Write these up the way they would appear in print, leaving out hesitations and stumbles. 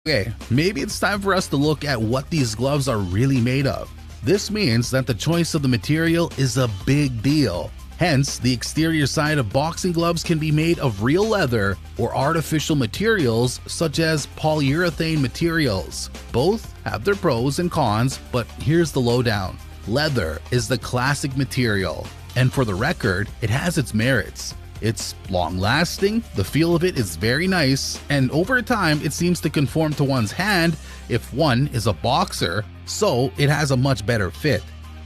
Okay, maybe it's time for us to look at what these gloves are really made of. This means that the choice of the material is a big deal. Hence, the exterior side of boxing gloves can be made of real leather or artificial materials such as polyurethane materials. Both have their pros and cons, but here's the lowdown. Leather is the classic material, and for the record, it has its merits. It's long-lasting, the feel of it is very nice, and over time it seems to conform to one's hand if one is a boxer, so it has a much better fit.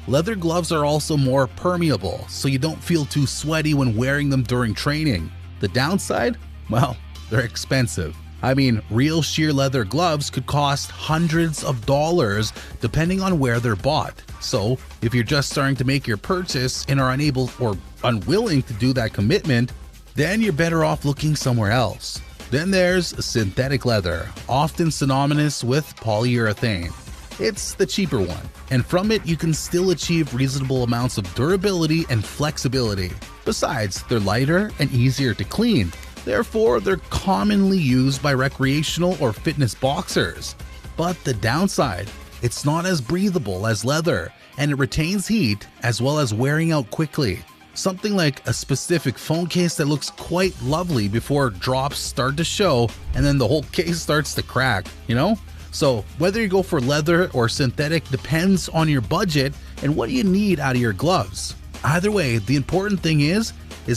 Leather gloves are also more permeable, so you don't feel too sweaty when wearing them during training. The downside? Well, they're expensive. I mean, real sheer leather gloves could cost hundreds of dollars depending on where they're bought. So, if you're just starting to make your purchase and are unable or unwilling to do that commitment, then you're better off looking somewhere else. Then there's synthetic leather, often synonymous with polyurethane. It's the cheaper one, and from it you can still achieve reasonable amounts of durability and flexibility. Besides, they're lighter and easier to clean. Therefore, they're commonly used by recreational or fitness boxers. But the downside, it's not as breathable as leather, and it retains heat as well as wearing out quickly. Something like a specific phone case that looks quite lovely before drops start to show and then the whole case starts to crack, you know? So whether you go for leather or synthetic depends on your budget and what you need out of your gloves. Either way, the important thing is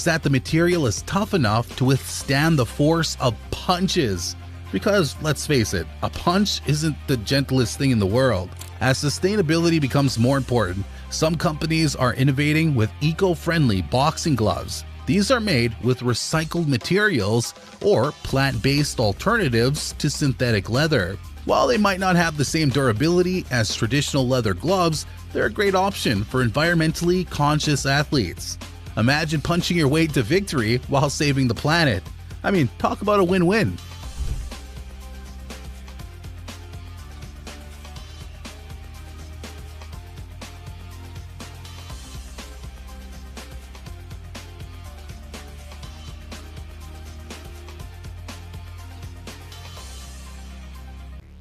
that the material is tough enough to withstand the force of punches. Because let's face it, a punch isn't the gentlest thing in the world. As sustainability becomes more important, some companies are innovating with eco-friendly boxing gloves. These are made with recycled materials or plant-based alternatives to synthetic leather. While they might not have the same durability as traditional leather gloves, they're a great option for environmentally conscious athletes. Imagine punching your way to victory while saving the planet. I mean, talk about a win-win.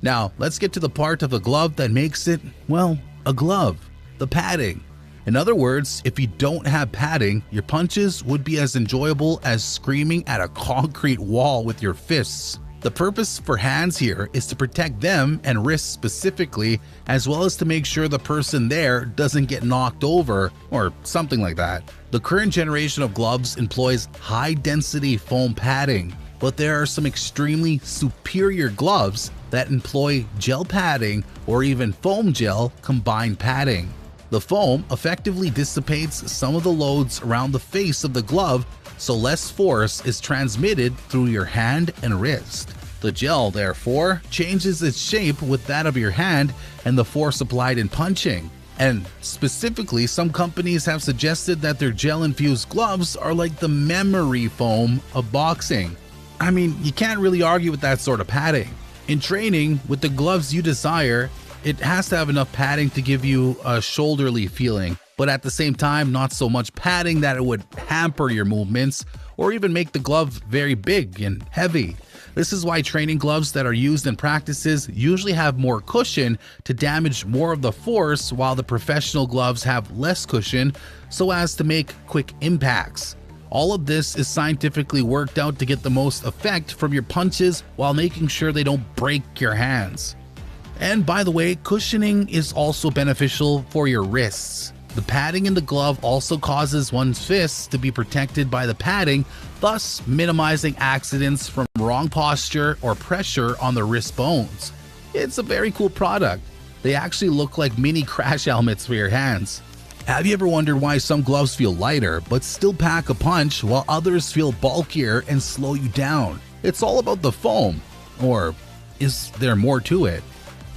Now, let's get to the part of the glove that makes it, well, a glove: the padding. In other words, if you don't have padding, your punches would be as enjoyable as screaming at a concrete wall with your fists. The purpose for hands here is to protect them and wrists specifically, as well as to make sure the person there doesn't get knocked over or something like that. The current generation of gloves employs high-density foam padding, but there are some extremely superior gloves that employ gel padding or even foam gel combined padding. The foam effectively dissipates some of the loads around the face of the glove, so less force is transmitted through your hand and wrist. The gel, therefore, changes its shape with that of your hand and the force applied in punching. And specifically, some companies have suggested that their gel-infused gloves are like the memory foam of boxing. I mean, you can't really argue with that sort of padding. In training, with the gloves you desire, it has to have enough padding to give you a shoulderly feeling, but at the same time, not so much padding that it would hamper your movements or even make the glove very big and heavy. This is why training gloves that are used in practices usually have more cushion to damage more of the force, while the professional gloves have less cushion so as to make quick impacts. All of this is scientifically worked out to get the most effect from your punches while making sure they don't break your hands. And by the way, cushioning is also beneficial for your wrists. The padding in the glove also causes one's fists to be protected by the padding, thus minimizing accidents from wrong posture or pressure on the wrist bones. It's a very cool product. They actually look like mini crash helmets for your hands. Have you ever wondered why some gloves feel lighter but still pack a punch while others feel bulkier and slow you down? It's all about the foam. Or is there more to it?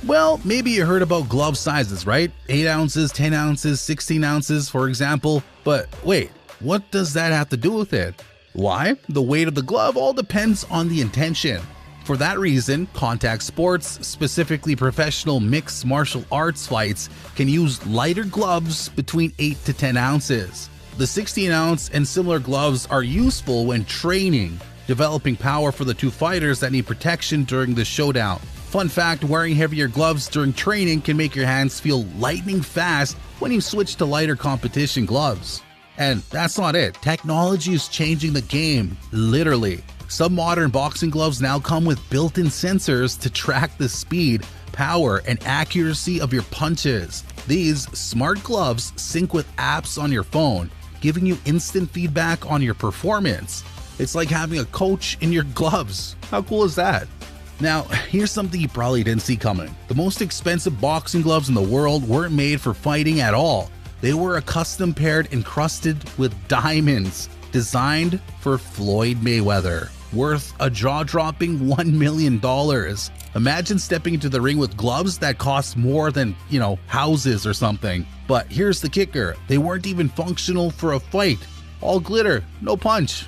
Well, maybe you heard about glove sizes, right? 8 ounces, 10 ounces, 16 ounces, for example. But wait, what does that have to do with it? Why? The weight of the glove all depends on the intention. For that reason, contact sports, specifically professional mixed martial arts fights, can use lighter gloves between 8 to 10 ounces. The 16-ounce and similar gloves are useful when training, developing power for the two fighters that need protection during the showdown. Fun fact, wearing heavier gloves during training can make your hands feel lightning fast when you switch to lighter competition gloves. And that's not it. Technology is changing the game, literally. Some modern boxing gloves now come with built-in sensors to track the speed, power, and accuracy of your punches. These smart gloves sync with apps on your phone, giving you instant feedback on your performance. It's like having a coach in your gloves. How cool is that? Now, here's something you probably didn't see coming. The most expensive boxing gloves in the world weren't made for fighting at all. They were a custom paired encrusted with diamonds, designed for Floyd Mayweather, worth a jaw-dropping $1 million. Imagine stepping into the ring with gloves that cost more than, houses or something. But here's the kicker, they weren't even functional for a fight. All glitter, no punch.